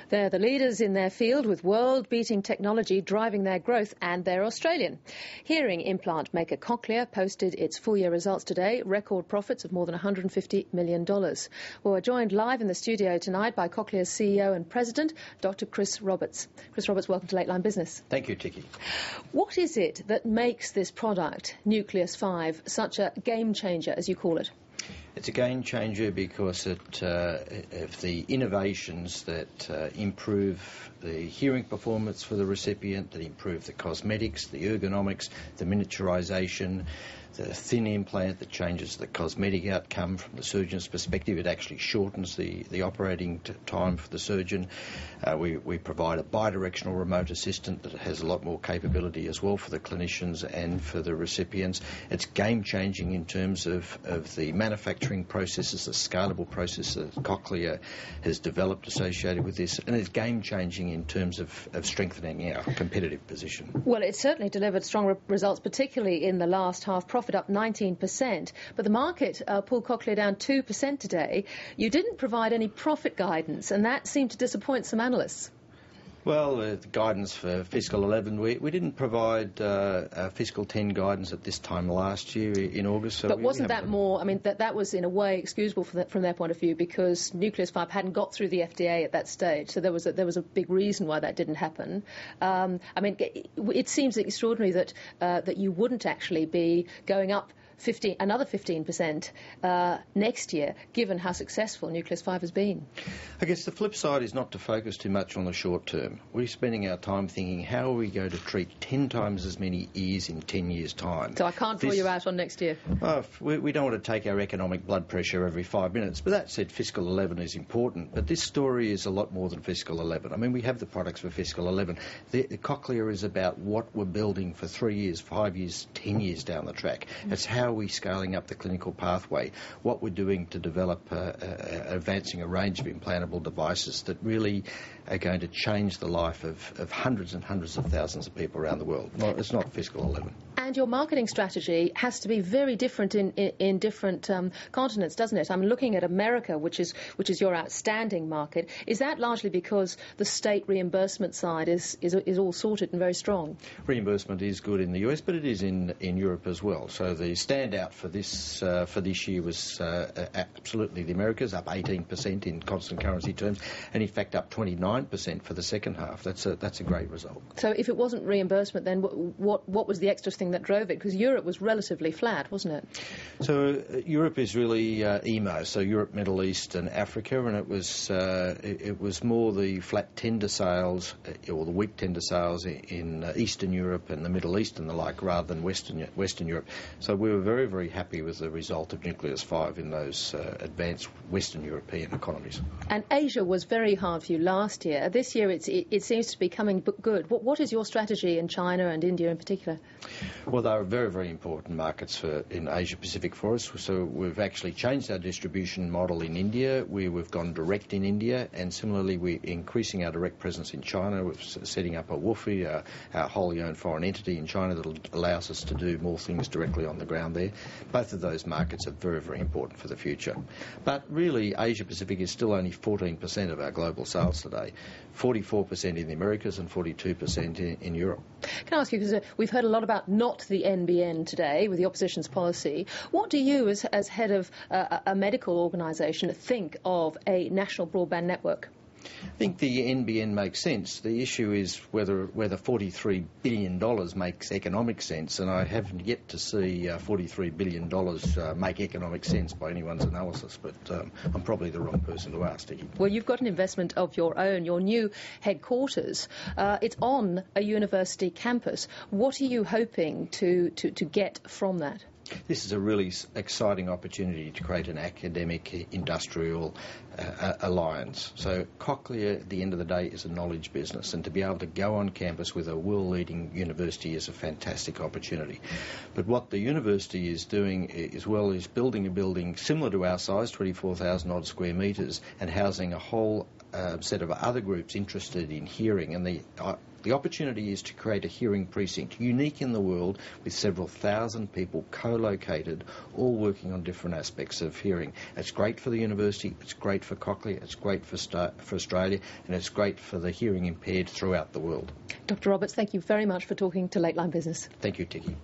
They're the leaders in their field with world-beating technology driving their growth, and they're Australian. Hearing implant maker Cochlear posted its full-year results today, record profits of more than $150 million. We're joined live in the studio tonight by Cochlear's CEO and President, Dr. Chris Roberts. Chris Roberts, welcome to Lateline Business. Thank you, Tiki. What is it that makes this product, Nucleus 5, such a game-changer, as you call it? It's a game changer because of the innovations that improve the hearing performance for the recipient, that improve the cosmetics, the ergonomics, the miniaturisation, the thin implant that changes the cosmetic outcome from the surgeon's perspective. It actually shortens the operating time for the surgeon. We provide a bidirectional remote assistant that has a lot more capability as well for the clinicians and for the recipients. It's game-changing in terms of the manufacturing processes, the scalable process that Cochlear has developed associated with this, and it's game-changing in terms of strengthening our competitive position. Well, it certainly delivered strong results, particularly in the last half. Profit up 19%, but the market pulled Cochlear down 2% today. You didn't provide any profit guidance, and that seemed to disappoint some analysts. Well, the guidance for fiscal 11, we didn't provide fiscal 10 guidance at this time last year in August. So but wasn't that more, I mean, that was in a way excusable from their point of view, because Nucleus 5 hadn't got through the FDA at that stage, so there was a big reason why that didn't happen. I mean, it seems extraordinary that you wouldn't actually be going up another 15% next year, given how successful Nucleus 5 has been. I guess the flip side is not to focus too much on the short term. We're spending our time thinking, how are we going to treat 10 times as many ears in 10 years' time? So I can't draw you out on next year. Well, we don't want to take our economic blood pressure every 5 minutes, but that said, fiscal 11 is important. But this story is a lot more than fiscal 11. I mean, we have the products for fiscal 11. The Cochlear is about what we're building for 3 years, 5 years, 10 years down the track. It's how we're scaling up the clinical pathway, what we're doing to develop advancing a range of implantable devices that really are going to change the life of hundreds and hundreds of thousands of people around the world. It's not fiscal 11. And your marketing strategy has to be very different in different continents, doesn't it? I'm looking at America, which is your outstanding market. Is that largely because the state reimbursement side is all sorted and very strong? Reimbursement is good in the US, but it is in Europe as well. So the standout for this year was absolutely the Americas, up 18% in constant currency terms, and in fact up 29% for the second half. That's a great result. So if it wasn't reimbursement, then what was the extra thing that drove it? Because Europe was relatively flat, wasn't it? So Europe is really EMO, so Europe, Middle East and Africa, and it was more the flat tender sales or the weak tender sales in Eastern Europe and the Middle East and the like, rather than Western Europe. So we were very, very happy with the result of Nucleus 5 in those advanced Western European economies. And Asia was very hard for you last year. This year it seems to be coming good. What is your strategy in China and India in particular? Well, they are very, very important markets in Asia Pacific for us. So we've actually changed our distribution model in India. We've gone direct in India, and similarly we're increasing our direct presence in China. We're setting up a WFOE, our wholly owned foreign entity in China that allows us to do more things directly on the ground there. Both of those markets are very, very important for the future. But really, Asia Pacific is still only 14% of our global sales today, 44% in the Americas and 42% in Europe. Can I ask you, because we've heard a lot about not the NBN today with the opposition's policy. What do you, as head of a medical organisation, think of a national broadband network? I think the NBN makes sense. The issue is whether $43 billion makes economic sense, and I haven't yet to see $43 billion make economic sense by anyone's analysis, but I'm probably the wrong person to ask, Tiki. Well, you've got an investment of your own, your new headquarters. It's on a university campus. What are you hoping to get from that? This is a really exciting opportunity to create an academic industrial alliance. So Cochlear, at the end of the day, is a knowledge business, and to be able to go on campus with a world-leading university is a fantastic opportunity. But what the university is doing as well is building a building similar to our size, 24,000 odd square metres, and housing a whole set of other groups interested in hearing, and the The opportunity is to create a hearing precinct, unique in the world, with several thousand people co-located, all working on different aspects of hearing. It's great for the university, it's great for Cochlear, it's great for Australia, and it's great for the hearing impaired throughout the world. Dr. Roberts, thank you very much for talking to Lateline Business. Thank you, Tikki.